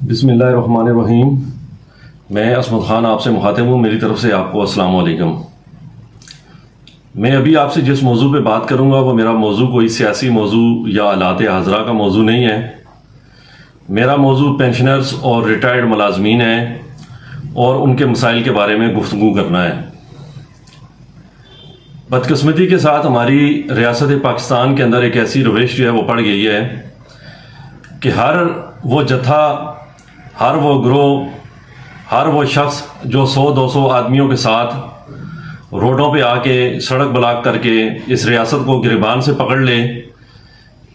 بسم اللہ الرحمن الرحیم۔ میں عصمت خان آپ سے مخاطب ہوں، میری طرف سے آپ کو السلام علیکم۔ میں ابھی آپ سے جس موضوع پہ بات کروں گا وہ میرا موضوع کوئی سیاسی موضوع یا آلات حاضرہ کا موضوع نہیں ہے۔ میرا موضوع پینشنرز اور ریٹائرڈ ملازمین ہے اور ان کے مسائل کے بارے میں گفتگو کرنا ہے۔ بدقسمتی کے ساتھ ہماری ریاست پاکستان کے اندر ایک ایسی روش جو ہے وہ پڑ گئی ہے کہ ہر وہ جتھا، ہر وہ گروہ، ہر وہ شخص جو 100-200 آدمیوں کے ساتھ روڈوں پہ آ کے سڑک بلاک کر کے اس ریاست کو گریبان سے پکڑ لے،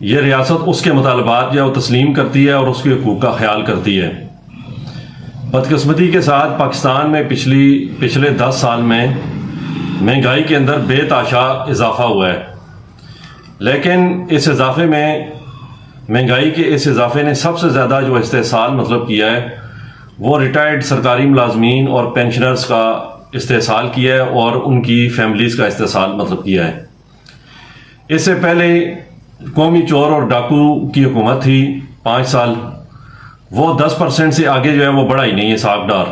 یہ ریاست اس کے مطالبات جو ہے وہ تسلیم کرتی ہے اور اس کے حقوق کا خیال کرتی ہے۔ بدقسمتی کے ساتھ پاکستان میں پچھلے 10 سال میں مہنگائی کے اندر بے تحاشا اضافہ ہوا ہے، لیکن اس اضافے میں مہنگائی کے اس اضافے نے سب سے زیادہ جو استحصال مطلب کیا ہے وہ ریٹائرڈ سرکاری ملازمین اور پینشنرز کا استحصال کیا ہے اور ان کی فیملیز کا استحصال مطلب کیا ہے۔ اس سے پہلے قومی چور اور ڈاکو کی حکومت تھی 5 سال، وہ 10% سے آگے جو ہے وہ بڑھا ہی نہیں ہے، ساکھ ڈار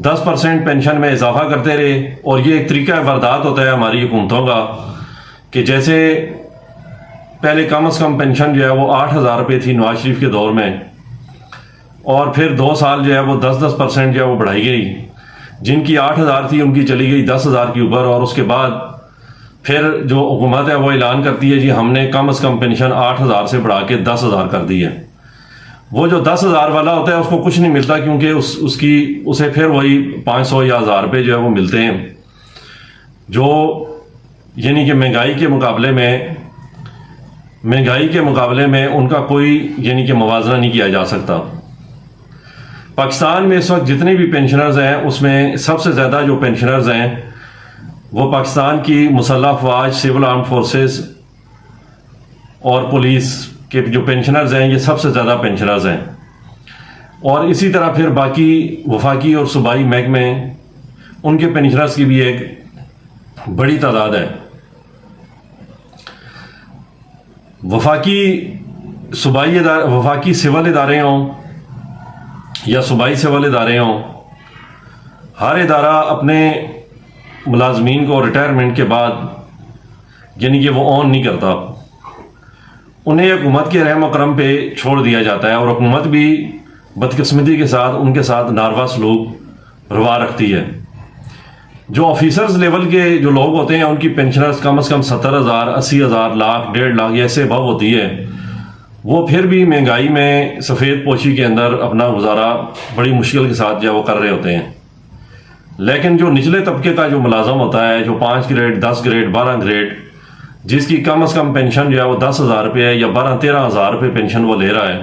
10% پینشن میں اضافہ کرتے رہے۔ اور یہ ایک طریقہ واردات ہوتا ہے ہماری حکومتوں کا کہ جیسے پہلے کم از کم پینشن جو ہے وہ 8,000 روپے تھی نواز شریف کے دور میں، اور پھر 2 سال جو ہے وہ 10% جو ہے وہ بڑھائی گئی۔ جن کی 8,000 تھی ان کی چلی گئی 10,000 کے اوپر، اور اس کے بعد پھر جو حکومت ہے وہ اعلان کرتی ہے جی ہم نے کم از کم پینشن 8,000 سے بڑھا کے 10,000 کر دی ہے۔ وہ جو 10,000 والا ہوتا ہے اس کو کچھ نہیں ملتا، کیونکہ اسے پھر وہی 500 یا 1,000 روپے جو ہے وہ ملتے ہیں، جو یعنی کہ مہنگائی کے مقابلے میں ان کا کوئی یعنی کہ موازنہ نہیں کیا جا سکتا۔ پاکستان میں اس وقت جتنے بھی پینشنرز ہیں اس میں سب سے زیادہ جو پینشنرز ہیں وہ پاکستان کی مسلح افواج، سول آرمڈ فورسز اور پولیس کے جو پینشنرز ہیں، یہ سب سے زیادہ پینشنرز ہیں۔ اور اسی طرح پھر باقی وفاقی اور صوبائی محکمے، ان کے پینشنرز کی بھی ایک بڑی تعداد ہے۔ وفاقی سول ادارے ہوں یا صوبائی سول ادارے ہوں، ہر ادارہ اپنے ملازمین کو ریٹائرمنٹ کے بعد یعنی کہ وہ آن نہیں کرتا، انہیں حکومت کے رحم و کرم پہ چھوڑ دیا جاتا ہے، اور حکومت بھی بدقسمتی کے ساتھ ان کے ساتھ ناروا سلوک روا رکھتی ہے۔ جو آفیسرز لیول کے جو لوگ ہوتے ہیں ان کی پینشنرز کم از کم 70,000، 80,000، لاکھ، 1.5 لاکھ ایسے بھاؤ ہوتی ہے، وہ پھر بھی مہنگائی میں سفید پوشی کے اندر اپنا گزارا بڑی مشکل کے ساتھ جو وہ کر رہے ہوتے ہیں۔ لیکن جو نچلے طبقے کا جو ملازم ہوتا ہے، جو 5 گریڈ، 10 گریڈ، 12 گریڈ، جس کی کم از کم پینشن جو ہے وہ 10,000 روپے ہے یا 12-13,000 روپے پینشن وہ لے رہا ہے،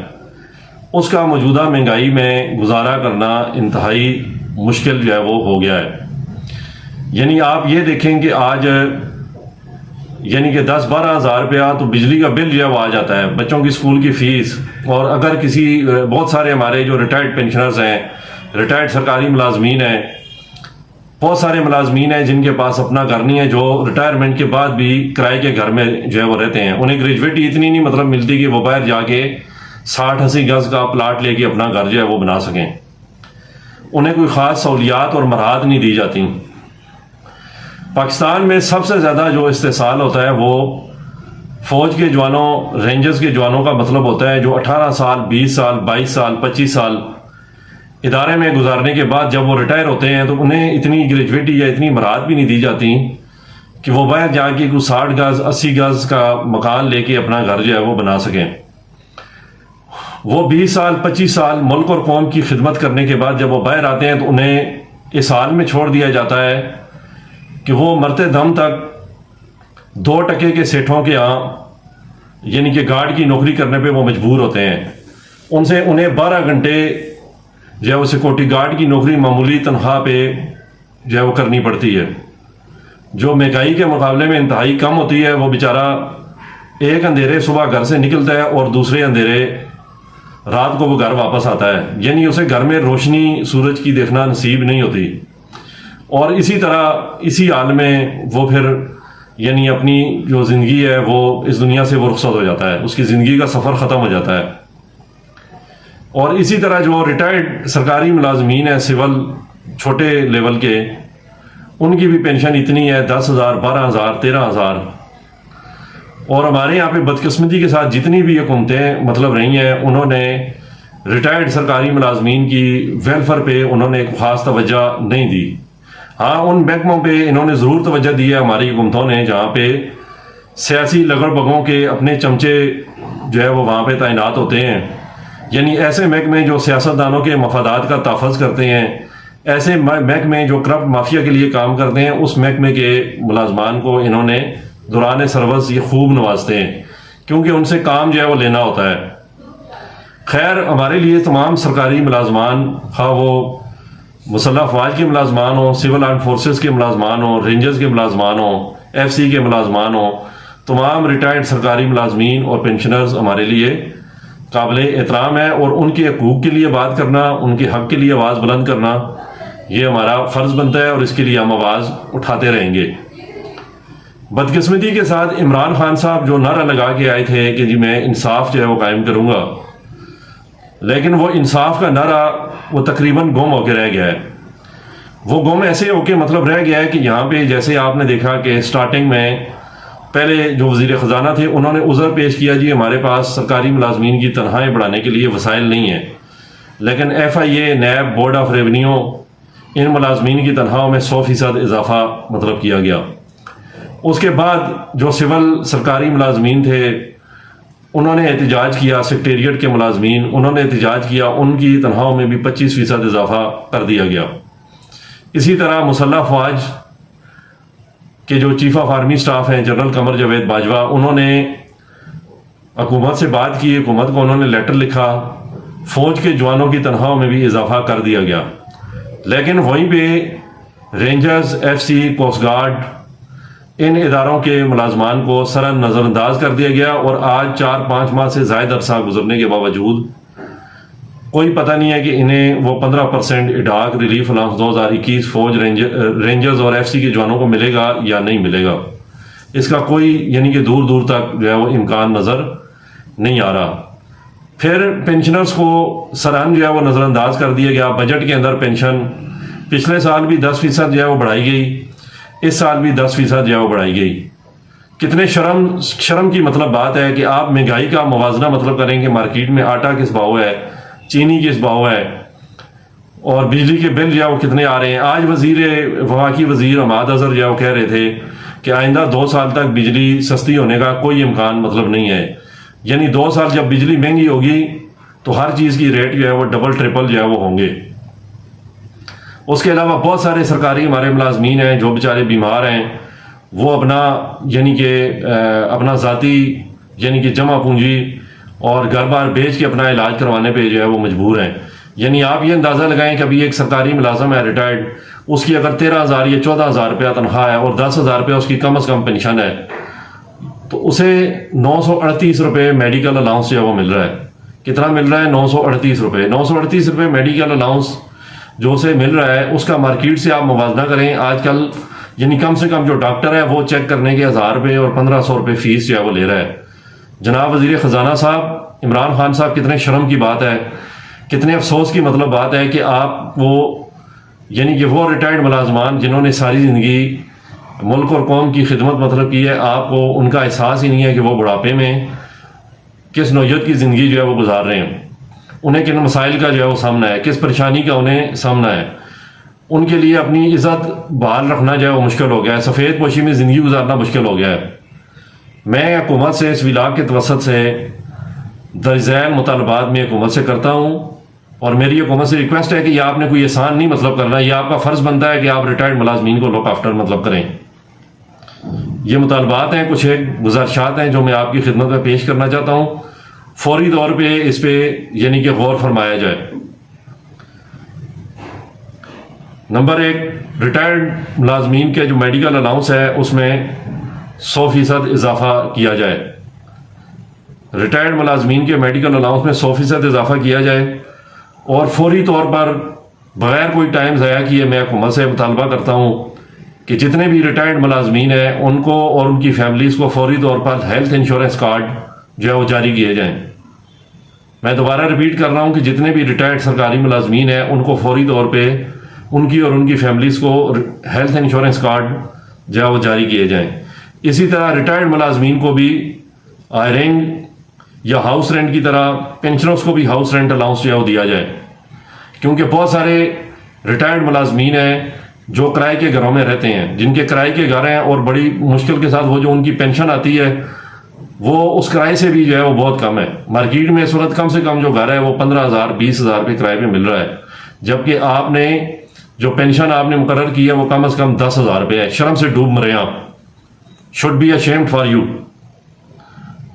اس کا موجودہ مہنگائی میں گزارا کرنا انتہائی مشکل جو ہے وہ ہو گیا ہے۔ یعنی آپ یہ دیکھیں کہ آج یعنی کہ 10-12 ہزار روپیہ تو بجلی کا بل جو ہے وہ آ جاتا ہے، بچوں کی اسکول کی فیس، اور اگر بہت سارے ہمارے جو ریٹائرڈ پینشنرز ہیں، ریٹائرڈ سرکاری ملازمین ہیں، بہت سارے ملازمین ہیں جن کے پاس اپنا گھر نہیں ہے، جو ریٹائرمنٹ کے بعد بھی کرائے کے گھر میں جو ہے وہ رہتے ہیں، انہیں گریجویٹی اتنی نہیں مطلب ملتی کہ وہ باہر جا کے 60-80 گز کا پلاٹ لے کے اپنا گھر جو ہے وہ بنا سکیں، انہیں کوئی خاص سہولیات اور مراحت نہیں دی جاتی۔ پاکستان میں سب سے زیادہ جو استحصال ہوتا ہے وہ فوج کے جوانوں، رینجرز کے جوانوں کا مطلب ہوتا ہے، جو 18 سال، 20 سال، 22 سال، 25 سال ادارے میں گزارنے کے بعد جب وہ ریٹائر ہوتے ہیں تو انہیں اتنی گریجویٹی یا اتنی مراحت بھی نہیں دی جاتی کہ وہ باہر جا کے کوئی 60 گز 80 گز کا مکان لے کے اپنا گھر جو ہے وہ بنا سکیں۔ وہ 20 سال 25 سال ملک اور قوم کی خدمت کرنے کے بعد جب وہ باہر آتے ہیں تو انہیں اس حال میں چھوڑ دیا جاتا ہے کہ وہ مرتے دم تک 2 ٹکے کے سیٹھوں کے ہاں یعنی کہ گارڈ کی نوکری کرنے پہ وہ مجبور ہوتے ہیں۔ انہیں 12 گھنٹے جو ہے وہ سیکورٹی گارڈ کی نوکری معمولی تنخواہ پہ جو ہے وہ کرنی پڑتی ہے، جو مہنگائی کے مقابلے میں انتہائی کم ہوتی ہے۔ وہ بیچارہ ایک اندھیرے صبح گھر سے نکلتا ہے اور دوسرے اندھیرے رات کو وہ گھر واپس آتا ہے، یعنی اسے گھر میں روشنی سورج کی دیکھنا نصیب نہیں ہوتی، اور اسی طرح اسی حال میں وہ پھر یعنی اپنی جو زندگی ہے وہ اس دنیا سے وہ رخصت ہو جاتا ہے، اس کی زندگی کا سفر ختم ہو جاتا ہے۔ اور اسی طرح جو ریٹائرڈ سرکاری ملازمین ہیں سول چھوٹے لیول کے، ان کی بھی پینشن اتنی ہے 10,000 12,000 13,000. اور ہمارے یہاں پہ بدقسمتی کے ساتھ جتنی بھی حکومتیں مطلب رہی ہیں، انہوں نے ریٹائرڈ سرکاری ملازمین کی ویلفیئر پہ انہوں نے خاص توجہ نہیں دی. ہاں ان محکموں پہ انہوں نے ضرور توجہ دی ہے ہماری حکومتوں نے، جہاں پہ سیاسی لگڑ بگوں کے اپنے چمچے جو ہے وہ وہاں پہ تعینات ہوتے ہیں. یعنی ایسے محکمے جو سیاستدانوں کے مفادات کا تحفظ کرتے ہیں، ایسے محکمے جو کرپٹ مافیا کے لیے کام کرتے ہیں، اس محکمے کے ملازمان کو انہوں نے دوران سروس یہ خوب نوازتے ہیں، کیونکہ ان سے کام جو ہے وہ لینا ہوتا ہے. خیر، ہمارے لیے تمام سرکاری ملازمان، خواہ وہ مسلح افواج کے ملازمان ہوں، سول آرم فورسز کے ملازمان ہوں، رینجرز کے ملازمان ہوں، ایف سی کے ملازمان ہوں، تمام ریٹائرڈ سرکاری ملازمین اور پینشنرز ہمارے لیے قابل احترام ہے. اور ان کے حقوق کے لیے بات کرنا، ان کے حق کے لیے آواز بلند کرنا، یہ ہمارا فرض بنتا ہے، اور اس کے لیے ہم آواز اٹھاتے رہیں گے. بدقسمتی کے ساتھ عمران خان صاحب جو نعرہ لگا کے آئے تھے کہ جی میں انصاف جو ہے وہ قائم کروں گا، لیکن وہ انصاف کا نعرہ وہ تقریباً گم ہو کے رہ گیا ہے. وہ گم ایسے ہو کے مطلب رہ گیا ہے کہ یہاں پہ جیسے آپ نے دیکھا کہ سٹارٹنگ میں پہلے جو وزیر خزانہ تھے انہوں نے عذر پیش کیا جی ہمارے پاس سرکاری ملازمین کی تنخواہیں بڑھانے کے لیے وسائل نہیں ہیں، لیکن FIA, NAB, board of revenue, ان ملازمین کی تنخواہوں میں 100% اضافہ مطلب کیا گیا. اس کے بعد جو سول سرکاری ملازمین تھے انہوں نے احتجاج کیا، سیکریٹریٹ کے ملازمین انہوں نے احتجاج کیا، ان کی تنخواہوں میں بھی 25% اضافہ کر دیا گیا. اسی طرح مسلح افواج کے جو چیف آف آرمی سٹاف ہیں جنرل قمر جاوید باجوہ، انہوں نے حکومت سے بات کی، حکومت کو انہوں نے لیٹر لکھا، فوج کے جوانوں کی تنخواہوں میں بھی اضافہ کر دیا گیا. لیکن وہیں پہ rangers, FC, coast guard, ان اداروں کے ملازمان کو سرن نظر انداز کر دیا گیا. اور آج 4-5 ماہ سے زائد عرصہ گزرنے کے باوجود کوئی پتہ نہیں ہے کہ انہیں وہ 15% اڈاک ریلیف الاؤنس 2021 فوج رینجرز اور ایف سی کے جوانوں کو ملے گا یا نہیں ملے گا. اس کا کوئی یعنی کہ دور دور تک جو ہے وہ امکان نظر نہیں آ رہا. پھر پینشنرز کو سرہن جو ہے وہ نظر انداز کر دیا گیا. بجٹ کے اندر پینشن پچھلے سال بھی 10% جو ہے وہ بڑھائی گئی، اس سال بھی 10% جو ہے وہ بڑھائی گئی. کتنے شرم کی مطلب بات ہے کہ آپ مہنگائی کا موازنہ مطلب کریں کہ مارکیٹ میں آٹا کس بھاؤ ہے، چینی کس بھاؤ ہے، اور بجلی کے بل جو ہے وہ کتنے آ رہے ہیں. آج وفاقی وزیر حماد اظہر جو ہے وہ کہہ رہے تھے کہ آئندہ 2 سال تک بجلی سستی ہونے کا کوئی امکان مطلب نہیں ہے. یعنی 2 سال جب بجلی مہنگی ہوگی تو ہر چیز کی ریٹ جو ہے وہ ڈبل ٹرپل جو ہے وہ ہوں گے. اس کے علاوہ بہت سارے سرکاری ہمارے ملازمین ہیں جو بیچارے بیمار ہیں، وہ اپنا یعنی کہ اپنا ذاتی یعنی کہ جمع پونجی اور گھر بار بیچ کے اپنا علاج کروانے پہ جو ہے وہ مجبور ہیں. یعنی آپ یہ اندازہ لگائیں کہ ابھی ایک سرکاری ملازم ہے ریٹائرڈ، اس کی اگر 13,000 یا 14,000 روپیہ تنخواہ ہے اور 10,000 روپیہ اس کی کم از کم پینشن ہے، تو اسے 938 روپے میڈیکل الاؤنس جو ہے وہ مل رہا ہے. کتنا مل رہا ہے؟ 938 روپے. 938 روپے میڈیکل الاؤنس جو اسے مل رہا ہے اس کا مارکیٹ سے آپ موازنہ کریں. آج کل یعنی کم سے کم جو ڈاکٹر ہے وہ چیک کرنے کے 1,000 روپے اور 1,500 روپے فیس جو ہے وہ لے رہا ہے. جناب وزیر خزانہ صاحب، عمران خان صاحب، کتنے شرم کی بات ہے، کتنے افسوس کی مطلب بات ہے کہ آپ وہ یعنی کہ وہ ریٹائرڈ ملازمان جنہوں نے ساری زندگی ملک اور قوم کی خدمت مطلب کی ہے، آپ کو ان کا احساس ہی نہیں ہے کہ وہ بڑھاپے میں کس نوعیت کی زندگی جو ہے وہ گزار رہے ہیں. انہیں کن مسائل کا جو ہے وہ سامنا ہے، کس پریشانی کا انہیں سامنا ہے. ان کے لیے اپنی عزت بحال رکھنا جو ہے وہ مشکل ہو گیا ہے، سفید پوشی میں زندگی گزارنا مشکل ہو گیا ہے. میں حکومت سے اس ولاگ کے توسط سے درج ذیل مطالبات میں حکومت سے کرتا ہوں، اور میری حکومت سے ریکویسٹ ہے کہ یہ آپ نے کوئی احسان نہیں مطلب کرنا، یہ آپ کا فرض بنتا ہے کہ آپ ریٹائرڈ ملازمین کو لک آفٹر مطلب کریں. یہ مطالبات ہیں، کچھ ایک گزارشات ہیں جو میں آپ کی خدمت میں پیش کرنا چاہتا ہوں. فوری طور پہ اس پہ یعنی کہ غور فرمایا جائے. نمبر 1، ریٹائرڈ ملازمین کے جو میڈیکل الاؤنس ہے اس میں 100% اضافہ کیا جائے. ریٹائرڈ ملازمین کے میڈیکل الاؤنس میں 100% اضافہ کیا جائے، اور فوری طور پر بغیر کوئی ٹائم ضائع کیے میں حکومت سے مطالبہ کرتا ہوں کہ جتنے بھی ریٹائرڈ ملازمین ہیں ان کو اور ان کی فیملیز کو فوری طور پر ہیلتھ انشورنس کارڈ جو ہے وہ جاری کیے جائیں. میں دوبارہ ریپیٹ کر رہا ہوں کہ جتنے بھی ریٹائرڈ سرکاری ملازمین ہیں ان کو فوری طور پہ ان کی اور ان کی فیملیز کو ہیلتھ انشورنس کارڈ جو ہے وہ جاری کیے جائیں. اسی طرح ریٹائرڈ ملازمین کو بھی آئرنگ یا ہاؤس رینٹ کی طرح پینشنرز کو بھی ہاؤس رینٹ الاؤنس جو ہے وہ دیا جائے، کیونکہ بہت سارے ریٹائرڈ ملازمین ہیں جو کرائے کے گھروں میں رہتے ہیں، جن کے کرائے کے گھر ہیں اور بڑی مشکل کے ساتھ وہ جو ان کی پینشن آتی ہے وہ اس کرائے سے بھی جو ہے وہ بہت کم ہے. مارکیٹ میں اس وقت کم سے کم جو گھر ہے وہ 15,000 20,000 پہ کرائے پہ مل رہا ہے، جبکہ آپ نے جو پینشن آپ نے مقرر کی ہے وہ کم از کم 10,000 پہ ہے. شرم سے ڈوب مرے آپ. Should be ashamed for you.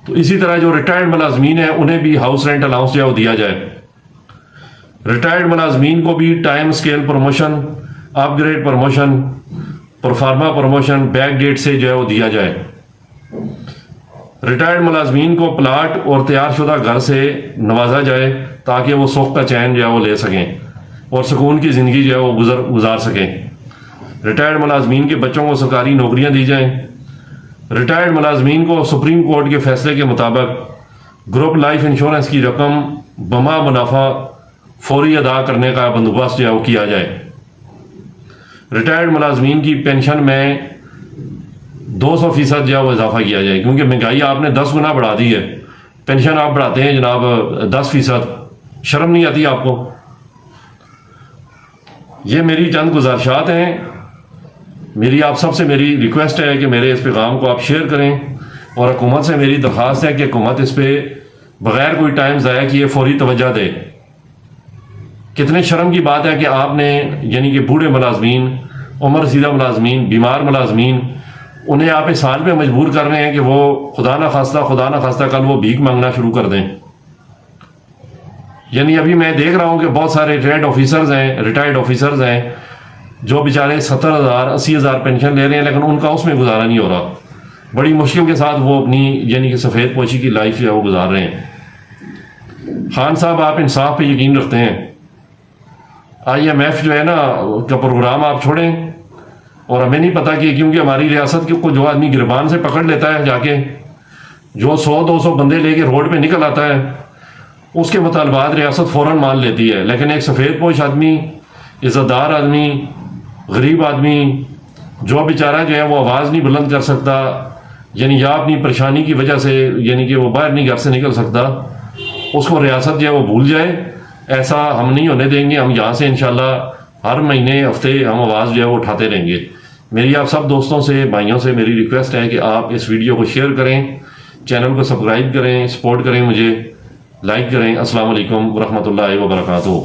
تو اسی طرح جو ریٹائرڈ ملازمین ہیں انہیں بھی ہاؤس رینٹ الاؤنس جو ہے وہ دیا جائے. ریٹائرڈ ملازمین کو بھی time scale promotion, upgrade promotion, proforma promotion back date سے جو ہے وہ دیا جائے. ریٹائرڈ ملازمین کو پلاٹ اور تیار شدہ گھر سے نوازا جائے تاکہ وہ سوخ کا چین جو ہے وہ لے سکیں اور سکون کی زندگی جو ہے وہ گزار سکیں. ریٹائرڈ ملازمین کے بچوں کو سرکاری نوکریاں دی جائیں. ریٹائرڈ ملازمین کو سپریم کورٹ کے فیصلے کے مطابق گروپ لائف انشورنس کی رقم بما منافع فوری ادا کرنے کا بندوبست جو ہے وہ کیا جائے. ریٹائرڈ ملازمین کی پینشن میں 200% جو ہے وہ اضافہ کیا جائے، کیونکہ مہنگائی آپ نے 10 گنا بڑھا دی ہے. پینشن آپ بڑھاتے ہیں جناب 10%. شرم نہیں آتی آپ کو؟ یہ میری چند گزارشات ہیں. میری آپ سب سے میری ریکویسٹ ہے کہ میرے اس پیغام کو آپ شیئر کریں، اور حکومت سے میری درخواست ہے کہ حکومت اس پہ بغیر کوئی ٹائم ضائع کیے فوری توجہ دے. کتنے شرم کی بات ہے کہ آپ نے یعنی کہ بوڑھے ملازمین، عمر رسیدہ ملازمین، بیمار ملازمین، انہیں آپ اس حال پہ مجبور کر رہے ہیں کہ وہ خدا نہ خواستہ کل وہ بھیک مانگنا شروع کر دیں. یعنی ابھی میں دیکھ رہا ہوں کہ بہت سارے ریٹائرڈ آفیسرز ہیں جو بیچارے 70,000 80,000 پینشن لے رہے ہیں، لیکن ان کا اس میں گزارا نہیں ہو رہا. بڑی مشکل کے ساتھ وہ اپنی یعنی کہ سفید پوشی کی لائف جو ہے وہ گزار رہے ہیں. خان صاحب آپ انصاف پہ یقین رکھتے ہیں. IMF جو ہے نا کا پروگرام آپ چھوڑیں، اور ہمیں نہیں پتا کہ کیونکہ ہماری ریاست کو جو آدمی گربان سے پکڑ لیتا ہے جا کے، جو 100-200 بندے لے کے روڈ پہ نکل آتا ہے، اس کے مطالبات ریاست فوراً مان لیتی ہے. لیکن ایک سفید پوش آدمی، عزت دار آدمی، غریب آدمی جو بیچارہ جو ہے وہ آواز نہیں بلند کر سکتا، یعنی یا اپنی پریشانی کی وجہ سے یعنی کہ وہ باہر نہیں گھر سے نکل سکتا، اس کو ریاست جو ہے وہ بھول جائے. ایسا ہم نہیں ہونے دیں گے. ہم یہاں سے انشاءاللہ ہر مہینے ہفتے ہم آواز جو ہے وہ اٹھاتے رہیں گے. میری آپ سب دوستوں سے، بھائیوں سے میری ریکویسٹ ہے کہ آپ اس ویڈیو کو شیئر کریں، چینل کو سبسکرائب کریں، سپورٹ کریں، مجھے لائک کریں. السلام علیکم ورحمۃ اللہ وبرکاتہ.